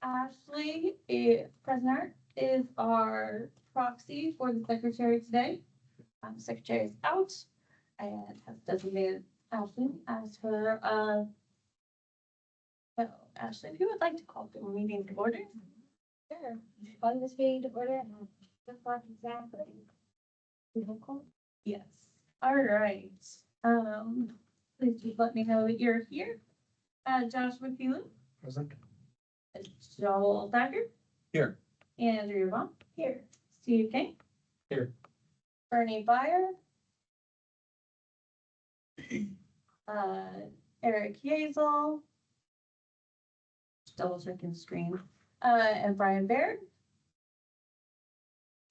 Ashley Presnert is our proxy for the secretary today. Secretary is out and has designated Ashley as her, so Ashley, if you would like to call the meeting to order. Sure. On this meeting to order at 2:00 exactly. Roll call? Yes. All right. Please just let me know that you're here. Joshua Keelan, Present. Joel Thacker, Here. Andrew Vaughn, here. Steve King. Here. Bernie Byer. Eric Yeazel. Double checking the screen. And Brian Baird.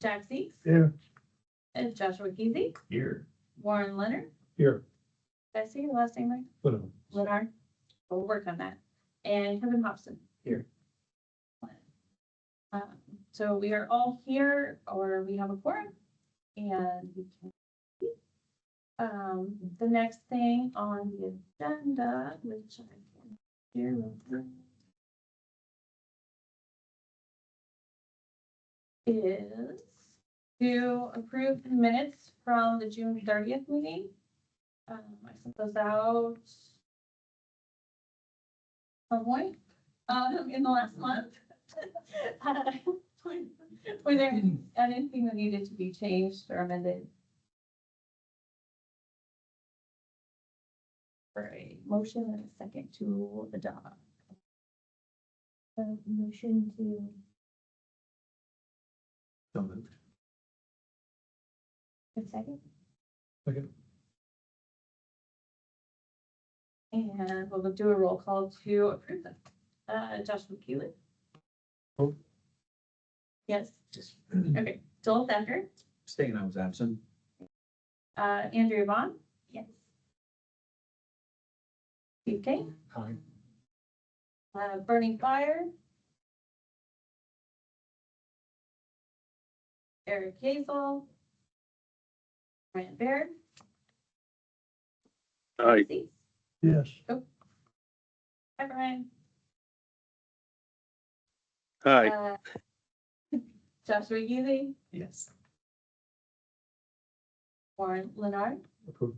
Jack Seeks. Here. And Joshua Keezy. Here. Warren Leonard. Here. Did I say your last name right? Whatever. Leonard. We'll work on that. And Kevin Hobson. Here. So we are all here, or we have a quorum, and we can. The next thing on the agenda, which I can share real quick, is to approve the minutes from the June 30th meeting. I sent those out some point, in the last month. Was there anything that needed to be changed or amended? For a motion and a second to adopt. Motion to, So moved. a second? Second. And we'll do a roll call to approve them. Joshua Keelan? Oh. Yes, Just okay. Joel Thacker, staying, I was absent. Andrea Vaughn, Yes. Steve King, Hi. Bernie Fire, Eric Yeazel, Brian Baird. Aye. Seeks. Yes. Hi, Brian. Hi. Joshua Geely, Yes. Warren Leonard, Approved.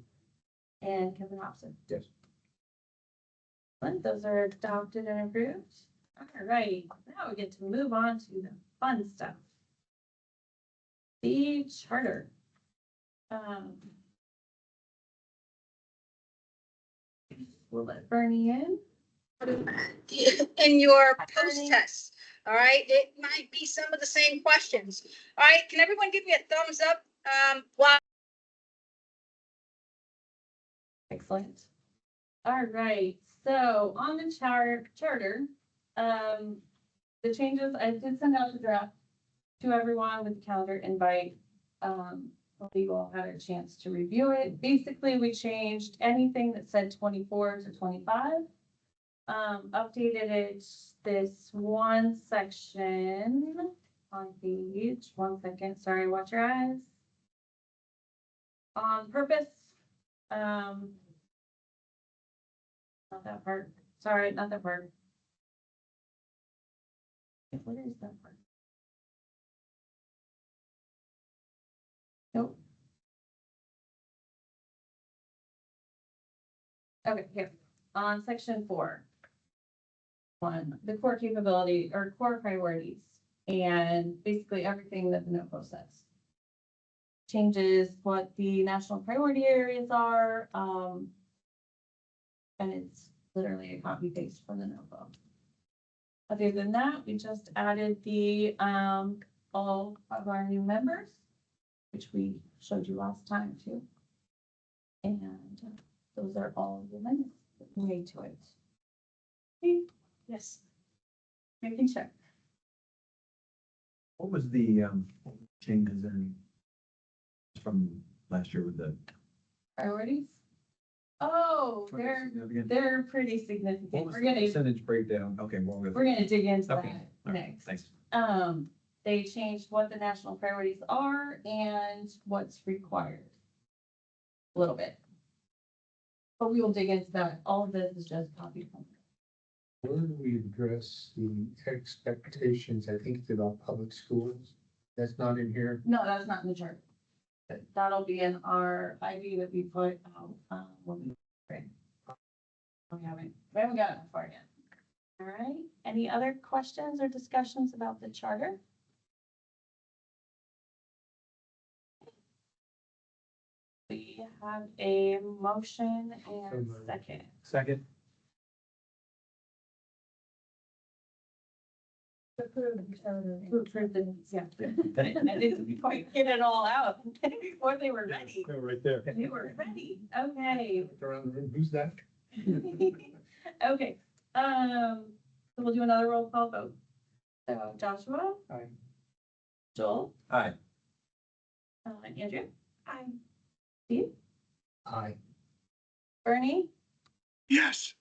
and Kevin Hobson. Yes. Those are adopted and approved. All right, now we get to move on to the fun stuff. The charter. We'll let Bernie in. In your post test. All right, it might be some of the same questions. All right, can everyone give me a thumbs up? While Excellent. All right, so on the charter, the changes, I did send out the draft to everyone with the calendar invite. Hopefully you all had a chance to review it. Basically, we changed anything that said 24 to 25. Updated it, this one section on page, 1 second, sorry, watch your eyes. On purpose, not that part, sorry, not that part. What is that part? Nope. Okay, here, on section 4. One, the core capability or core priorities, and basically everything that the NOPO says. Changes what the national priority areas are, and it's literally a copy paste from the NOPO. Other than that, we just added the, all of our new members, which we showed you last time too. And those are all the amendments that we made to it. Okay. Yes. Making sure. What was the changes in from last year with the? Priorities? Oh, they're pretty What significant. was We're the gonna, percentage breakdown? Okay, well, we're gonna dig into Okay, that all right, next. thanks. They changed what the national priorities are and what's required. A little bit. But we will dig into that. All of this is just copy from. Where do we address the expectations? I think it's about public schools. That's not in here. No, that's not in the chart. That'll be in our ID that we put out, when we. We haven't gotten that far yet. All right, any other questions or discussions about the charter? We have a motion and moved. second. Second. To approve the, yeah. I didn't quite get it all out before they were ready. Oh, right there. They were ready. Okay. Around the room. Who's that? Okay, so we'll do another roll call vote. So Joshua? Aye. Joel? Aye. Andrew? Aye. Steve? Aye. Bernie? Yes.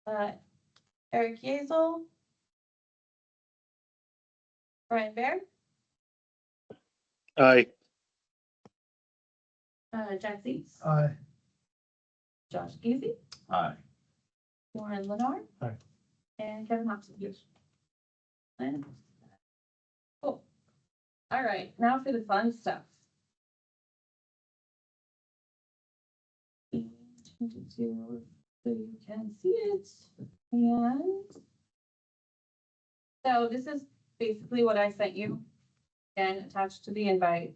Eric Yezel? Brian Bear? Aye. Jack Seats? Aye. Josh Giese? Aye. Warren Lennar? Aye. And Kevin Hobson? Yes. And- Cool. All right, now for the fun stuff. So you can see it. And so this is basically what I sent you and attached to the invite,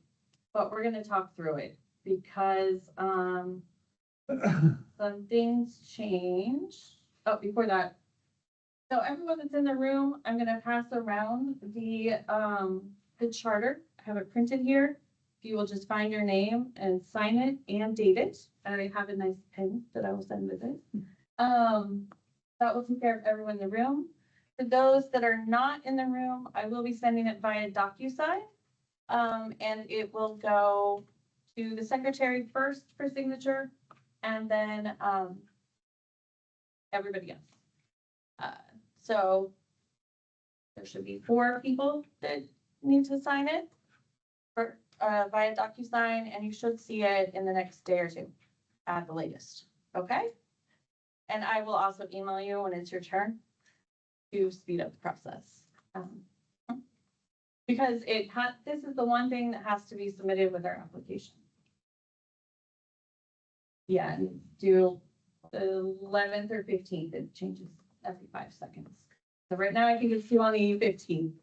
but we're gonna talk through it because, some things change. Oh, before that. So everyone that's in the room, I'm gonna pass around the charter. I have it printed here. If you will just find your name and sign it and date it. And I have a nice pen that I will send with it. That will take care of everyone in the room. For those that are not in the room, I will be sending it via DocuSign. And it will go to the secretary first for signature and then, everybody else. So there should be 4 people that need to sign it for, via DocuSign, and you should see it in the next day or 2 at the latest, okay? And I will also email you when it's your turn to speed up the process. Because this is the one thing that has to be submitted with our application. Yeah, and it's due the 11th or 15th, it changes every 5 seconds. So right now I think it's due on the 15th,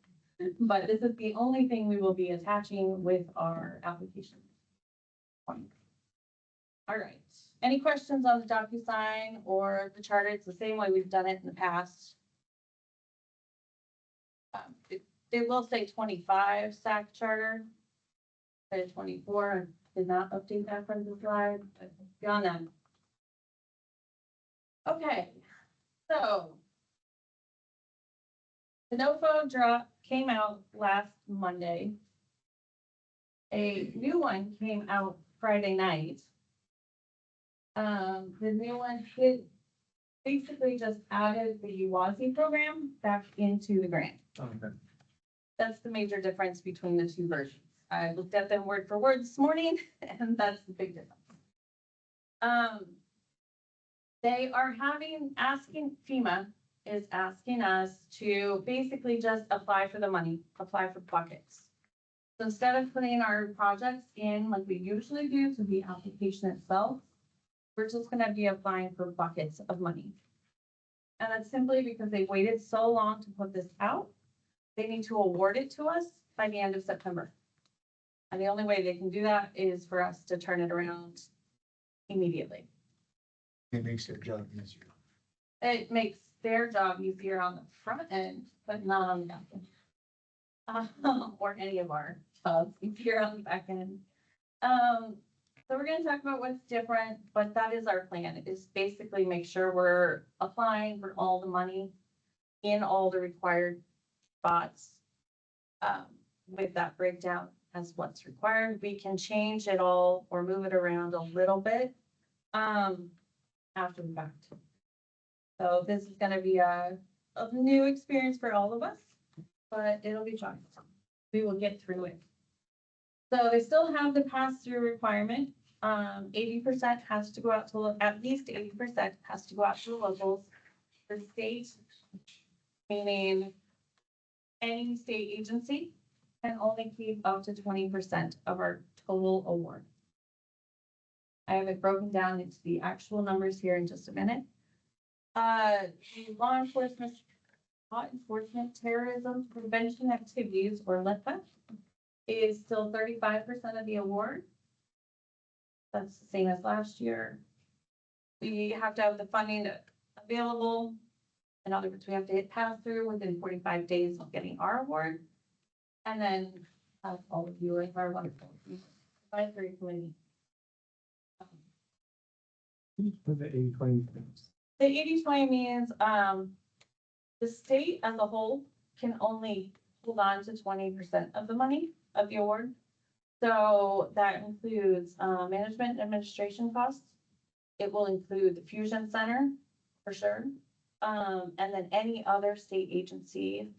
but this is the only thing we will be attaching with our application. All right, any questions on the DocuSign or the charter? It's the same way we've done it in the past. They will say 25 SAC charter. Instead of 24, I did not update that from the slide, but beyond that. Okay, so. The NOFO drop came out last Monday. A new one came out Friday night. The new one basically just added the UWASI program back into the grant. Okay. That's the major difference between the 2 versions. I looked at them word for word this morning, and that's the big difference. They are FEMA is asking us to basically just apply for the money, apply for buckets. So instead of putting our projects in like we usually do to the application itself, we're just gonna be applying for buckets of money. And that's simply because they waited so long to put this out. They need to award it to us by the end of September. And the only way they can do that is for us to turn it around immediately. It makes their job easier. It makes their job easier on the front end, but not on the back end. Or any of our jobs easier on the back end. So we're gonna talk about what's different, but that is our plan, is basically make sure we're applying for all the money in all the required spots. With that breakdown as what's required, we can change it all or move it around a little bit. After the fact. So this is gonna be a new experience for all of us, but it'll be fun. We will get through it. So they still have the pass-through requirement. 80% has to go out to, at least 80% has to go out to the locals. the state, meaning any state agency, can only keep up to 20% of our total award. I have it broken down into the actual numbers here in just a minute. The law enforcement terrorism prevention activities, or LEPA, is still 35% of the award. That's the same as last year. We have to have the funding available. In other words, we have to hit pass through within 45 days of getting our award. And then all of you are our wonderful advisory committee. With the 80/20. The 80/20 means, the state as a whole can only hold on to 20% of the money of the award. So that includes, management and administration costs. It will include the Fusion Center, for sure. And then any other state agency,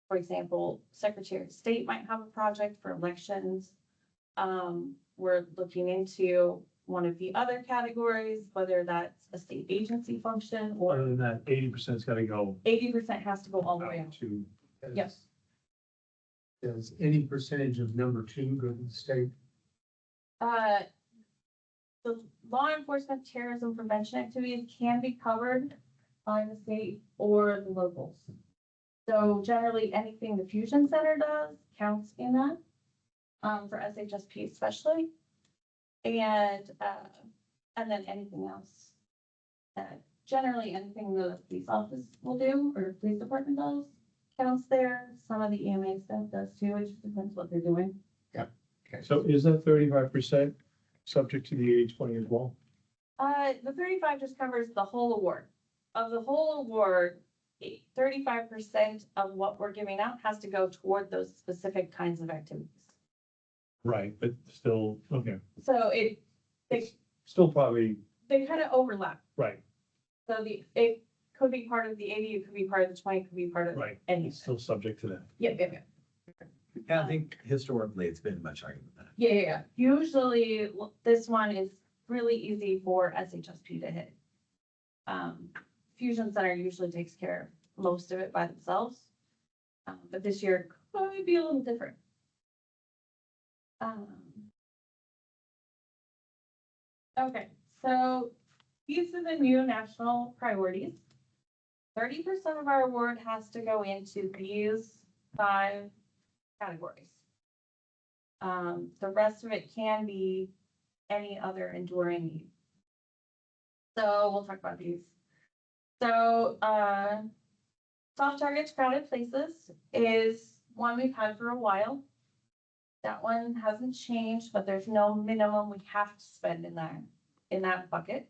for example, Secretary of State might have a project for elections. We're looking into one of the other categories, whether that's a state agency function Other or than that, 80%'s gotta go 80% has to go all the way out out. to, Yes. Does any percentage of number two go to the state? The law enforcement terrorism prevention activities can be covered by the state or the locals. So generally, anything the Fusion Center does counts in that, for SHSP especially. And then anything else. Generally, anything the police office will do, or police department does, counts there. Some of the EMA stuff does too, it just depends what they're doing. so is that 35% subject to the 80/20 as well? The 35 just covers the whole award. Of the whole award, 35% of what we're giving out has to go toward those specific kinds of activities. Right, but still, okay, So still probably, they kind of overlap. right, So it could be part of the 80, it could be part of the 20, it could be part of right, any. it's still subject to that. Yeah. Yeah, I think historically it's been much higher than that. Yeah. Usually, this one is really easy for SHSP to hit. Fusion Center usually takes care of most of it by themselves. But this year could be a little different. Okay, so these are the new national priorities. 30% of our award has to go into these 5 categories. The rest of it can be any other enduring need. So we'll talk about these. So, soft targets, crowded places is one we've had for a while. That one hasn't changed, but there's no minimum we have to spend in that bucket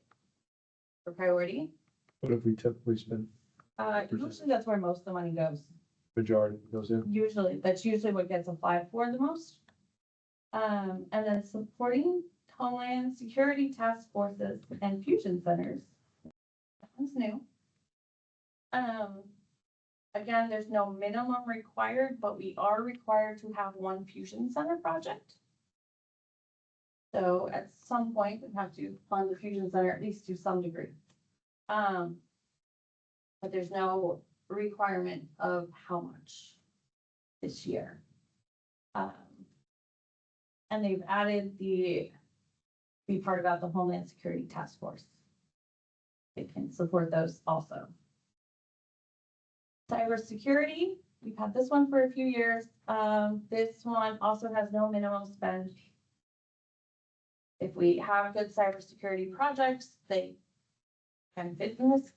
for priority. What if we typically spend Usually that's where most of the money goes. majority goes in? Usually, that's usually what gets applied for the most. And then supporting Homeland Security task forces and fusion centers. That one's new. Again, there's no minimum required, but we are required to have one fusion center project. So at some point, we have to fund the fusion center at least to some degree. But there's no requirement of how much this year. And they've added the part about the Homeland Security Task Force. It can support those also. Cybersecurity, we've had this one for a few years. This one also has no minimum spend. If we have good cybersecurity projects, they can fit in this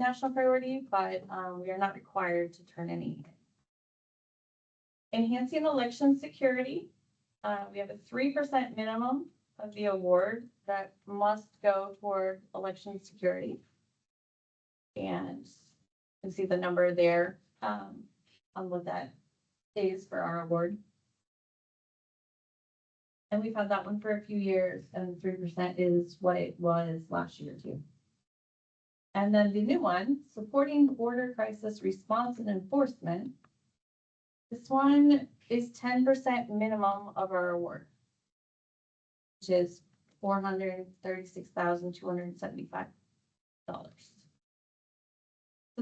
national priority, but we are not required to turn any in. Enhancing election security, we have a 3% minimum of the award that must go toward election security. And you can see the number there on what that is for our award. And we've had that one for a few years, and 3% is what it was last year too. And then the new one, supporting border crisis response and enforcement. This one is 10% minimum of our award, which is $436,275.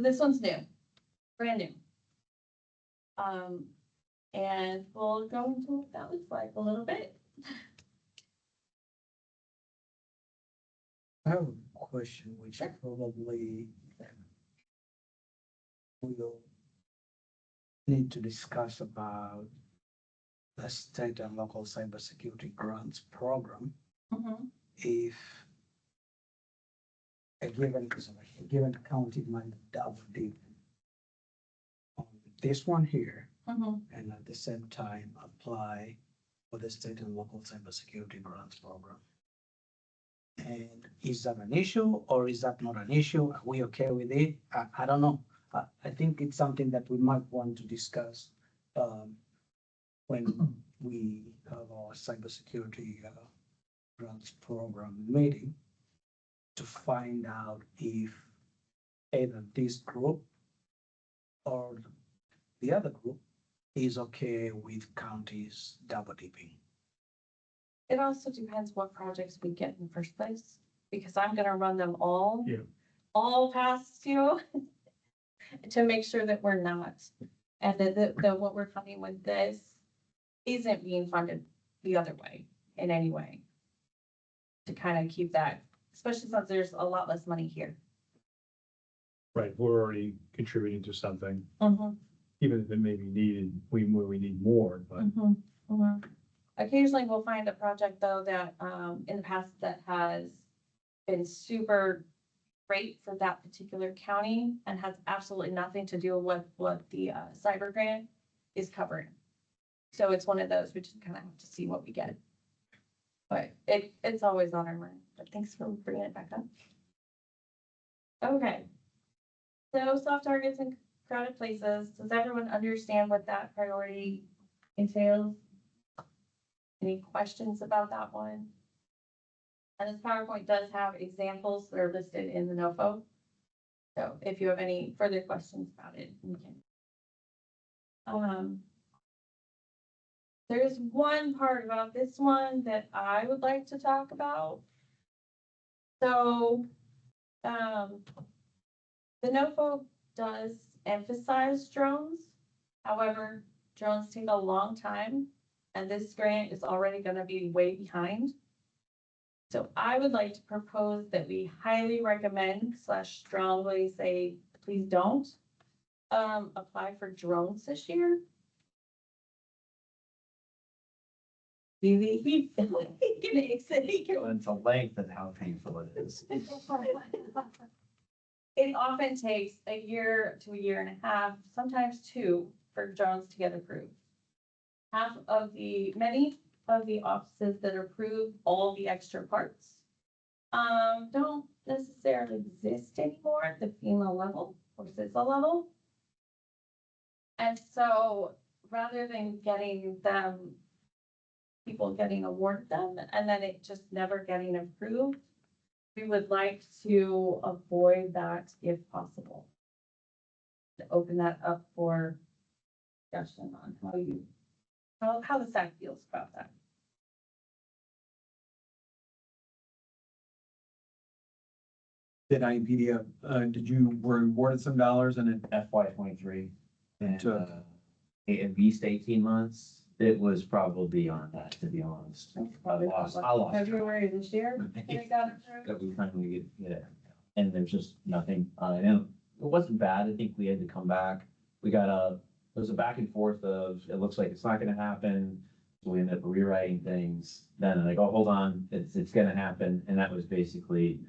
this one's new, brand new. And we'll go into what that looks like a little bit. I have a question which probably we'll need to discuss about the state and local cybersecurity grants program. Mhm. If a given county might double dip on this one here Mhm. and at the same time apply for the state and local cybersecurity grants program. And is that an issue or is that not an issue? Are we okay with it? I don't know. I think it's something that we might want to discuss when we have our cybersecurity grants program meeting to find out if either this group or the other group is okay with counties double dipping. It also depends what projects we get in the first place, because I'm gonna run them all. Yeah. All past you. To make sure that we're not, and that what we're funding with this isn't being funded the other way in any way. To kind of keep that, especially since there's a lot less money here. Right, we're already contributing to something, Mhm. even if it may be needed, we need more, but Occasionally we'll find a project though that, in the past that has been super great for that particular county and has absolutely nothing to do with what the, cyber grant is covering. So it's one of those, we just kind of have to see what we get. But it's always on our mind, but thanks for bringing it back up. Okay. So soft targets and crowded places, does everyone understand what that priority entails? Any questions about that one? And this PowerPoint does have examples that are listed in the NOFO. So if you have any further questions about it, we can. There's one part about this one that I would like to talk about. So, the NOFO does emphasize drones. However, drones take a long time, and this grant is already gonna be way behind. So I would like to propose that we highly recommend / strongly say, please don't apply for drones this year. Really? Go into length and how painful it is. It often takes a year to a year and a half, sometimes two, for drones to get approved. Many of the offices that approve all the extra parts don't necessarily exist anymore at the FEMA level or CISA level. And so rather than getting them, people getting awarded them and then it just never getting approved, we would like to avoid that if possible. To open that up for discussion on how the SAC feels about that. Did IPD, were awarded some dollars and it, FY 23 and To- at least 18 months, it was probably beyond that, to be honest. I lost February this year, they got approved. that we finally get it. And there's just nothing on it. And it wasn't bad. I think we had to come back. It was a back and forth of, it looks like it's not gonna happen. So we ended up rewriting things. Then I go, hold on, it's gonna happen. And that was basically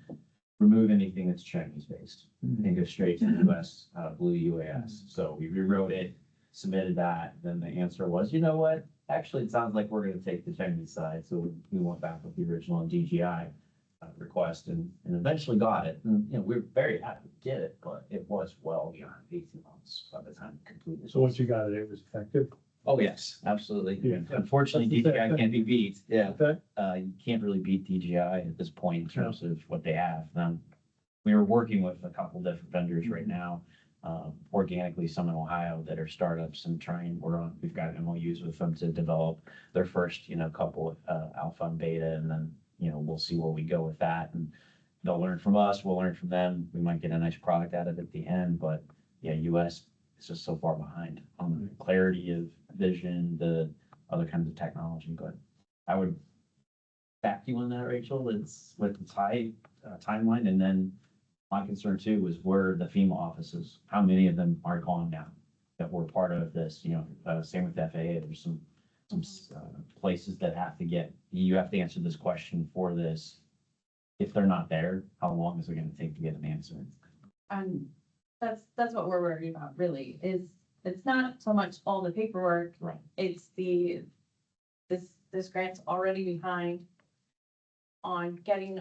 remove anything that's Chinese based and go straight to the US, Blue UAS. So we rewrote it, submitted that. Then the answer was, you know what? Actually, it sounds like we're gonna take the Chinese side. So we went back with the original DGI request and eventually got it. And, you know, we're very happy to get it, but it was well beyond 18 months by the time it completed. so once you got it, it was effective. Oh, yes, absolutely. Yeah. Unfortunately, That's the DGI can't be beat. Yeah. Okay. You can't really beat DGI at this point in terms of what they have. We were working with a couple different vendors right now, organically, some in Ohio that are startups and we've got MOUs with them to develop their first, couple alpha and beta, and then, we'll see where we go with that. And they'll learn from us, we'll learn from them. We might get a nice product out of it at the end, but yeah, US is just so far behind on the clarity of vision, the other kinds of technology, but I would back you on that, Rachel. It's with the timeline, and then my concern too is where the FEMA offices, how many of them are gone now that were part of this, same with FAA, there's some places that you have to answer this question for this. If they're not there, how long is it gonna take to get an answer? And that's what we're worried about, really, is it's not so much all the paperwork. Right. It's this grant's already behind on getting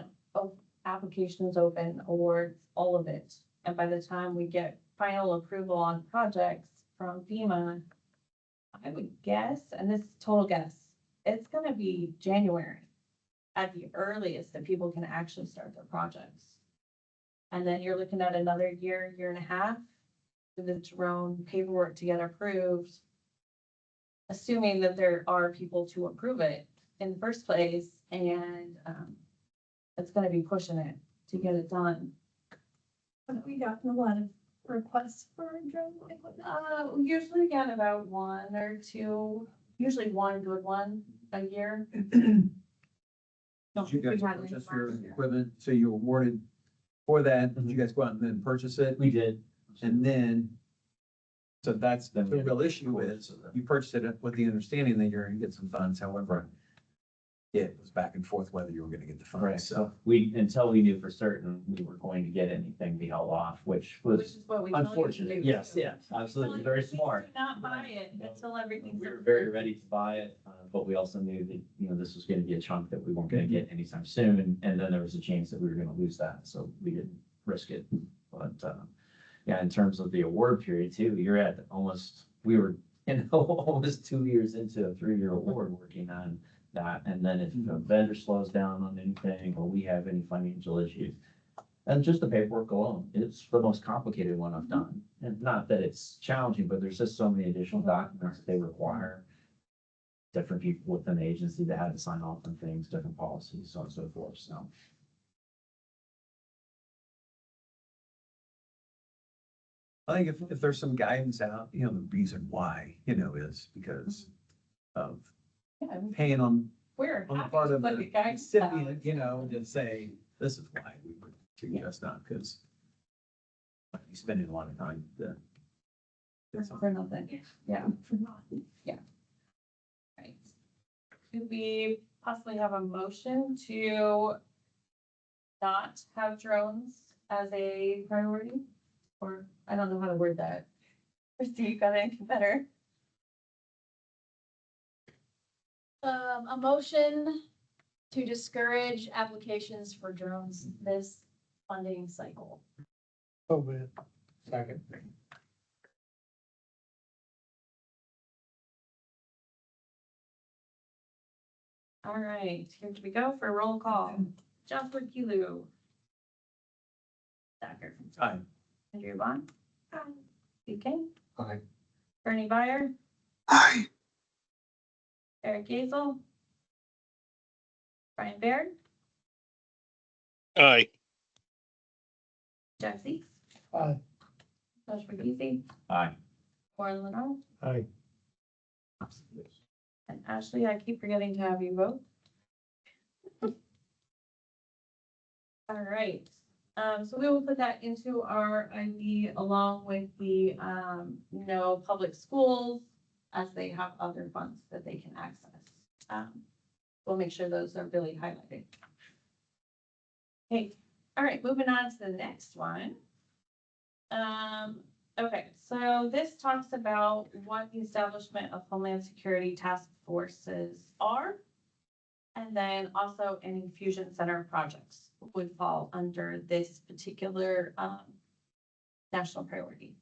applications open, awards, all of it. And by the time we get final approval on projects from FEMA, I would guess, and this is total guess, it's gonna be January at the earliest that people can actually start their projects. And then you're looking at another year, year and a half for the drone paperwork to get approved, assuming that there are people to approve it in the first place, and it's gonna be pushing it to get it done. Have we gotten a lot of requests for drone equipment? We usually get about one or two, usually one good one a year. Don't Did you think guys we had any purchase your last year. equipment? So you were awarded for that, did you guys go out and then purchase it? We did. And then, so that's the Then we- real issue is, you purchased it with the understanding that you're gonna get some funds, however, it was back and forth whether you were gonna get the Right, funds, so. so until we knew for certain we were going to get anything, we held off, which Which was is what we tell you to unfortunate. do. Yes, absolutely, very Please do smart. Not buy it until everything's. We were very ready to buy it, but we also knew that, this was gonna be a chunk that we weren't gonna get anytime soon, and then there was a chance that we were gonna lose that, so we didn't risk it. But, yeah, in terms of the award period too, you're at we were, almost 2 years into a 3-year award working on that, and then if the vendor slows down on anything, or we have any financial issues, and just the paperwork alone, it's the most complicated one I've done. And not that it's challenging, but there's just so many additional documents that they require. Different people within the agency that had to sign off on things, different policies, so on and so forth, so. I think if there's some guidance out, the reason why, is because of Yeah, paying on we're the happy part to of look the at guidance. recipient, to say, this is why we would suggest not, because you're spending a lot of time to. For nothing, yeah. For nothing. Yeah. Right. Could we possibly have a motion to not have drones as a priority? Or, I don't know how to word that. Christie, you got anything better? A motion to discourage applications for drones this funding cycle. Oh, man. Second. All right, here we go for roll call. Joshua Kilu. Stacker. Aye. Andrew Vaughn. Steve King. Aye. Bernie Byer. Aye. Eric Gazel. Brian Baird. Aye. Jeff Seeks. Aye. Josh McGeezy. Aye. Warren Lenore. Aye. And Ashley, I keep forgetting to have you vote. All right, so we will put that into our ID along with the, no public schools as they have other funds that they can access. We'll make sure those are really highlighted. Okay, all right, moving on to the next one. Okay, so this talks about what the establishment of Homeland Security task forces are. And then also any fusion center projects would fall under this particular national priority.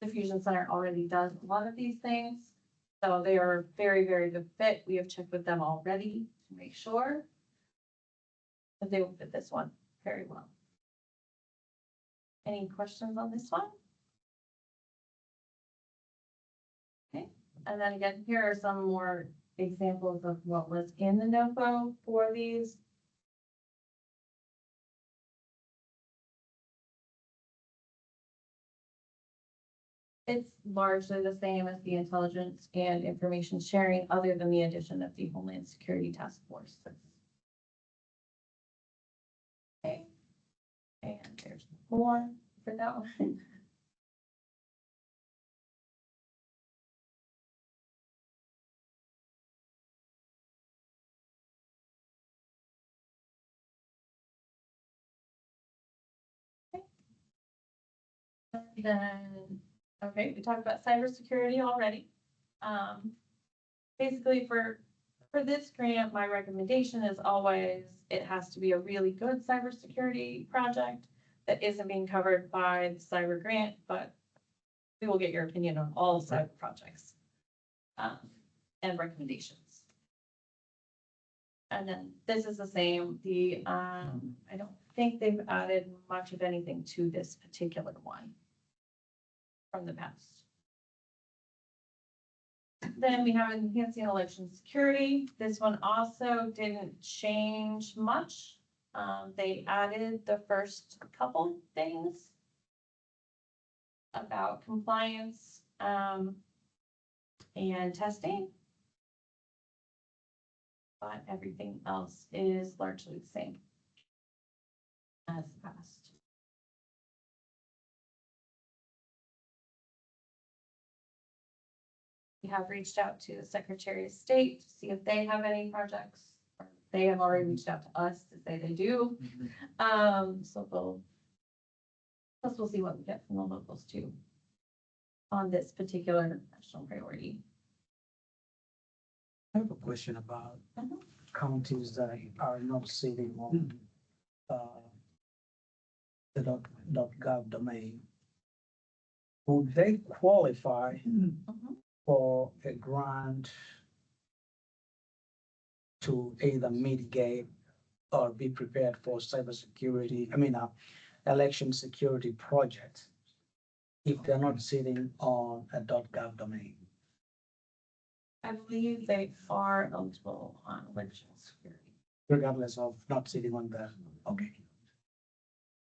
The Fusion Center already does a lot of these things, so they are a very, very good fit. We have checked with them already to make sure that they will fit this one very well. Any questions on this one? Okay, and then again, here are some more examples of what was in the NOFO for these. It's largely the same as the intelligence and information sharing, other than the addition of the Homeland Security Task Force. Okay. And there's the form for that one. And then, okay, we talked about cybersecurity already. Basically for this grant, my recommendation is always, it has to be a really good cybersecurity project that isn't being covered by the cyber grant, but we will get your opinion on all cyber projects. And recommendations. And then this is the same, I don't think they've added much of anything to this particular one from the past. Then we have enhancing election security. This one also didn't change much. They added the first couple things about compliance, and testing. But everything else is largely the same as the past. We have reached out to the Secretary of State to see if they have any projects. They have already reached out to us to say they do. So we'll see what we get from the locals too on this particular national priority. I have a question about counties that are not sitting on the .gov domain. Would they qualify for a grant to either mitigate or be prepared for cybersecurity, election security projects if they're not sitting on a .gov domain? I believe they are eligible on election security. Regardless of not sitting on the, okay.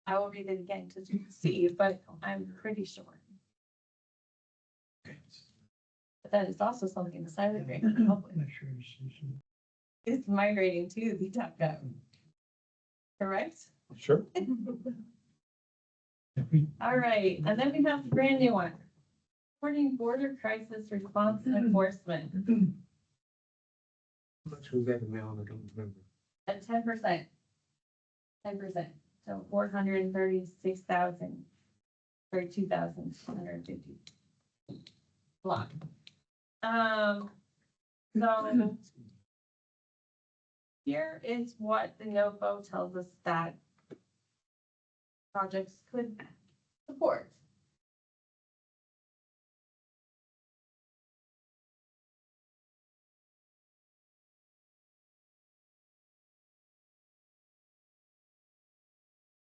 I will read it again to see, but I'm pretty sure. But that is also something the cyber grant can help with. It's migrating to the .gov. Correct? Sure. All right, and then we have the brand new one. Supporting border crisis response and enforcement Much we got in mail, I don't remember. at 10%. 10%, so 436,000, 32,250. Block. So here is what the NOFO tells us that projects could support.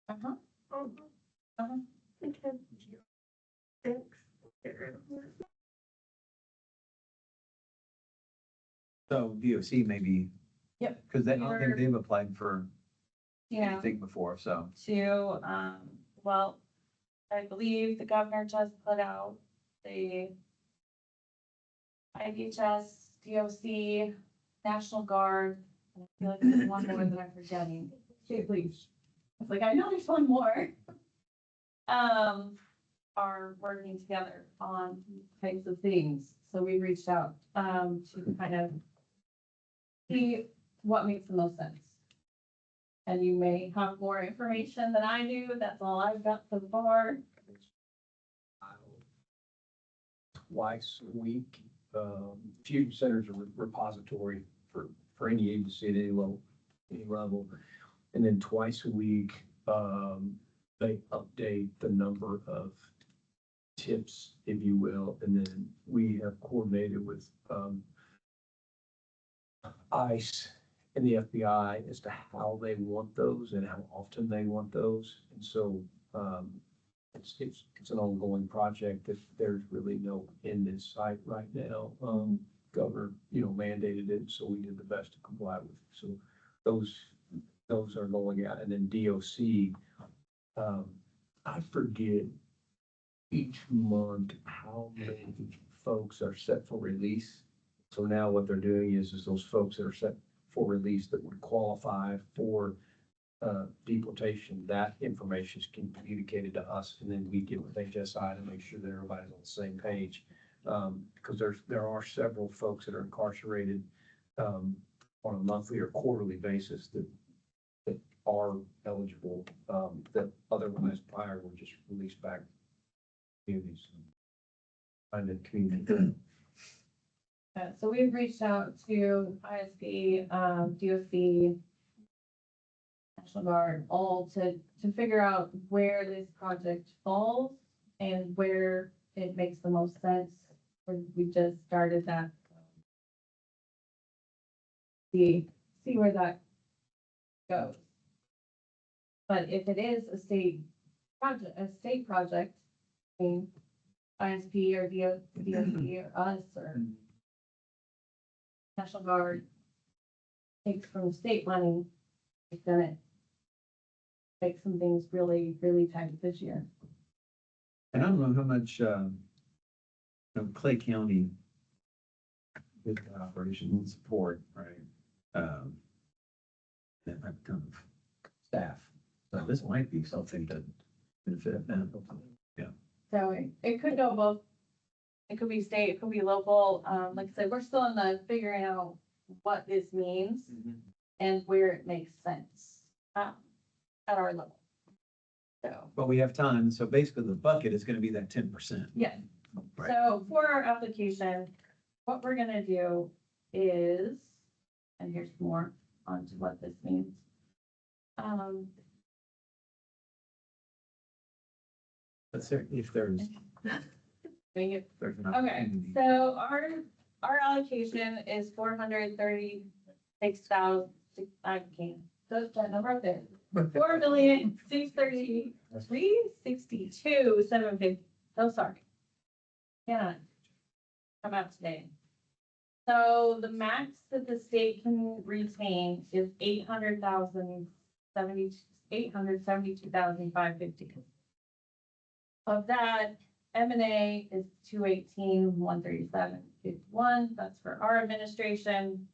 Uh-huh. Uh-huh. Okay. Thanks. So VOC maybe. Yep. Because I don't think they've applied for Yeah. anything before, so. To, well, I believe the governor just put out the IHS, DOC, National Guard. I feel like there's one more that I'm forgetting. Okay, please. I was like, I know there's one more. Are working together on types of things. So we reached out, to kind of see what makes the most sense. And you may have more information than I do. That's all I've got so far. Twice a week, Fusion Center's a repository for any agency at any level. And then twice a week, they update the number of tips, if you will, and then we have coordinated with ICE and the FBI as to how they want those and how often they want those. And so it's an ongoing project that there's really no end in sight right now. governor, mandated it, so we did the best to comply with. So those are going out. And then DOC, I forget each month how many folks are set for release. So now what they're doing is those folks that are set for release that would qualify for deportation, that information is communicated to us, and then we get with HSI to make sure that everybody's on the same page. Because there are several folks that are incarcerated on a monthly or quarterly basis that are eligible, that otherwise prior were just released back to communities. Find the community. So we've reached out to ISP, DOC, National Guard, all to figure out where this project falls and where it makes the most sense. We just started that. See where that goes. But if it is a state project, I mean, ISP or DOC or us or National Guard takes from state money, it's gonna make some things really, really tight this year. And I don't know how much, Clay County with that operation and support, right? That have a ton of staff. So this might be something that benefit them. Yeah. So it could go both. It could be state, it could be local. Like I said, we're still in the figuring out what this means and where it makes sense, at our level. So, But we have time, so basically the bucket is gonna be that 10%. yeah. Right. So for our application, what we're gonna do is, and here's more onto what this means. Let's see if there's Doing it. an Okay, opportunity. so our allocation is 436,000, I can't, that number up there. 4,633,362,750. Oh, sorry. Yeah. Come out today. So the max that the state can retain is 872,550. Of that, M&A is 218,137.51. That's for our administration.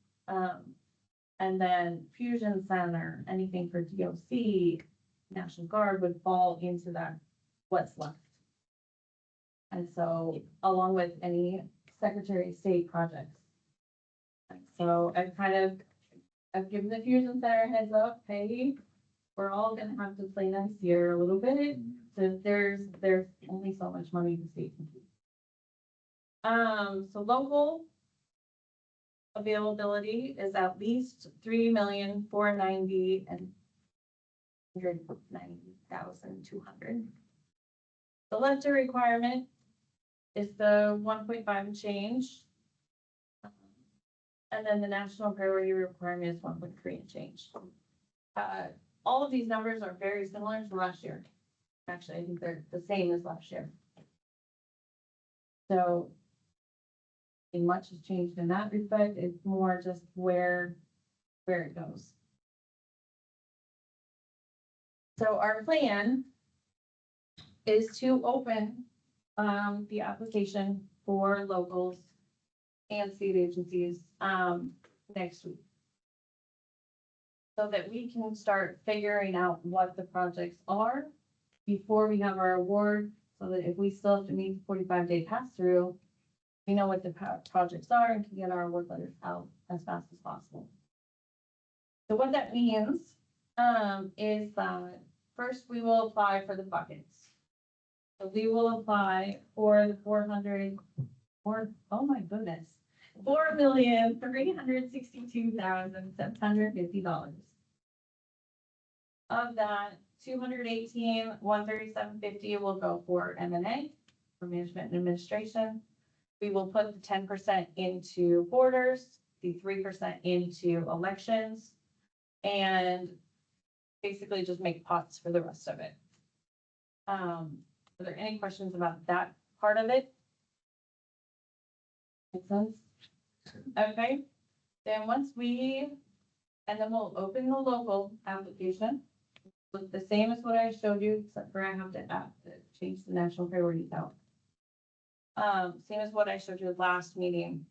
And then Fusion Center, anything for DOC, National Guard would fall into that, what's left. And so along with any Secretary of State projects. So I've given the Fusion Center a heads up, hey, we're all gonna have to play nice here a little bit. So there's only so much money the state can keep. So local availability is at least 3,490,200. The letter requirement is the 1.5 and change. And then the national priority requirement is 1.3 and change. All of these numbers are very similar to last year. Actually, I think they're the same as last year. So nothing much has changed in that respect. It's more just where it goes. So our plan is to open the application for locals and state agencies next week. So that we can start figuring out what the projects are before we have our award, so that if we still have to meet the 45-day pass-through, we know what the projects are and can get our award letters out as fast as possible. So what that means is that first we will apply for the buckets. So we will apply for the $4,362,750. Of that, 218,137.50 will go for M&A, for management and administration. We will put the 10% into borders, the 3% into elections, and basically just make pots for the rest of it. Are there any questions about that part of it? Make sense? Okay, then and then we'll open the local application. Look the same as what I showed you, except for I have to change the national priorities out. Same as what I showed you last meeting.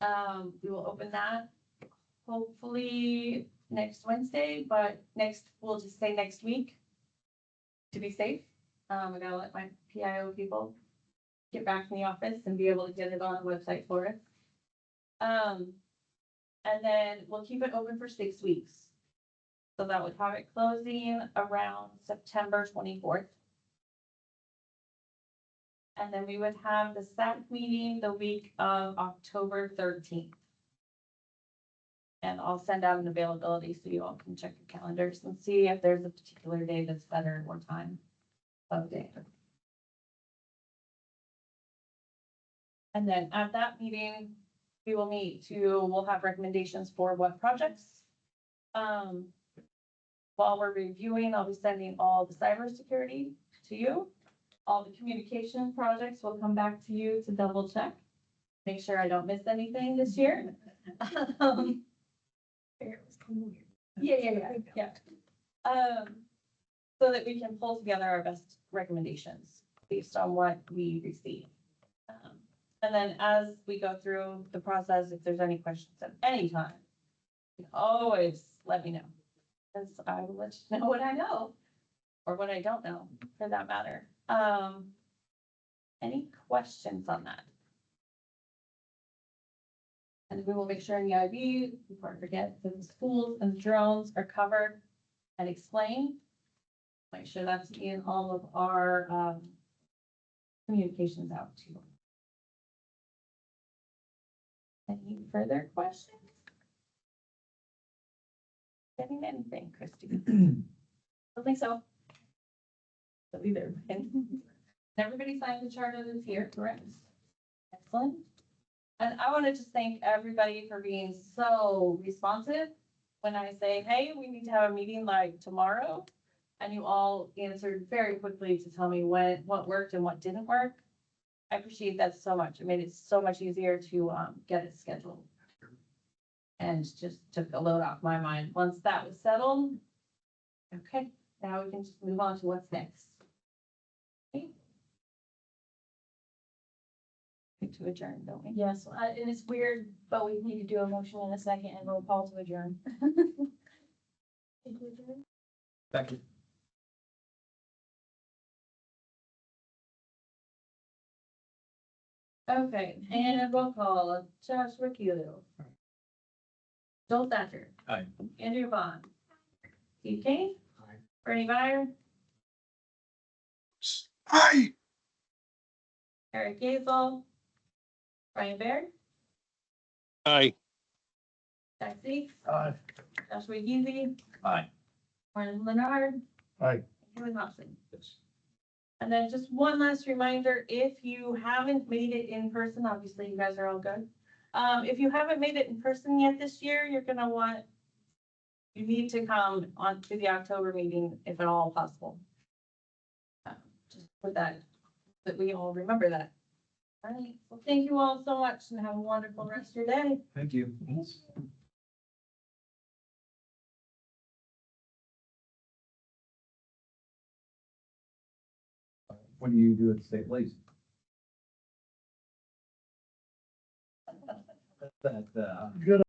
We will open that hopefully next Wednesday, but we'll just say next week to be safe. I gotta let my PIO people get back in the office and be able to get it on the website for us. And then we'll keep it open for 6 weeks. So that would have it closing around September 24th. And then we would have the SAC meeting the week of October 13th. And I'll send out an availability so you all can check your calendars and see if there's a particular day that's better or time of day. And then at that meeting, we'll have recommendations for what projects. While we're reviewing, I'll be sending all the cybersecurity to you. All the communication projects will come back to you to double check. Make sure I don't miss anything this year. Yeah. So that we can pull together our best recommendations based on what we receive. And then as we go through the process, if there's any questions at any time, you can always let me know. Because I will let you know what I know, or what I don't know, for that matter. Any questions on that? And we will make sure in the IB, before I forget, that the schools and drones are covered and explained. Make sure that's in all of our communications out to you. Any further questions? Getting anything, Christy? I don't think so. So either. And everybody signed the charter that's here, correct? Excellent. And I want to just thank everybody for being so responsive when I say, hey, we need to have a meeting like tomorrow. And you all answered very quickly to tell me what worked and what didn't work. I appreciate that so much. It made it so much easier to get it scheduled. And just took a load off my mind. Once that was settled, okay, now we can just move on to what's next. Okay. To adjourn, don't we? Yes, and it's weird, but we need to do a motion in a second and roll call to adjourn. Second. Okay, and a roll call, Josh Ricciuto. Joel Thatcher. Aye. Andrew Vaughn. Steve Kane. Aye. Bernie Meyer. Aye. Eric Gazel. Brian Baird. Aye. Jack Seeks. Aye. Joshua Geezy. Aye. Martin Leonard. Aye. Kevin Hobson. And then just one last reminder, if you haven't made it in person, obviously you guys are all good. If you haven't made it in person yet this year, you need to come on to the October meeting if at all possible. Just for that we all remember that. All right, well, thank you all so much and have a wonderful rest of your day. Thank you. What do you do at the state police? That, Good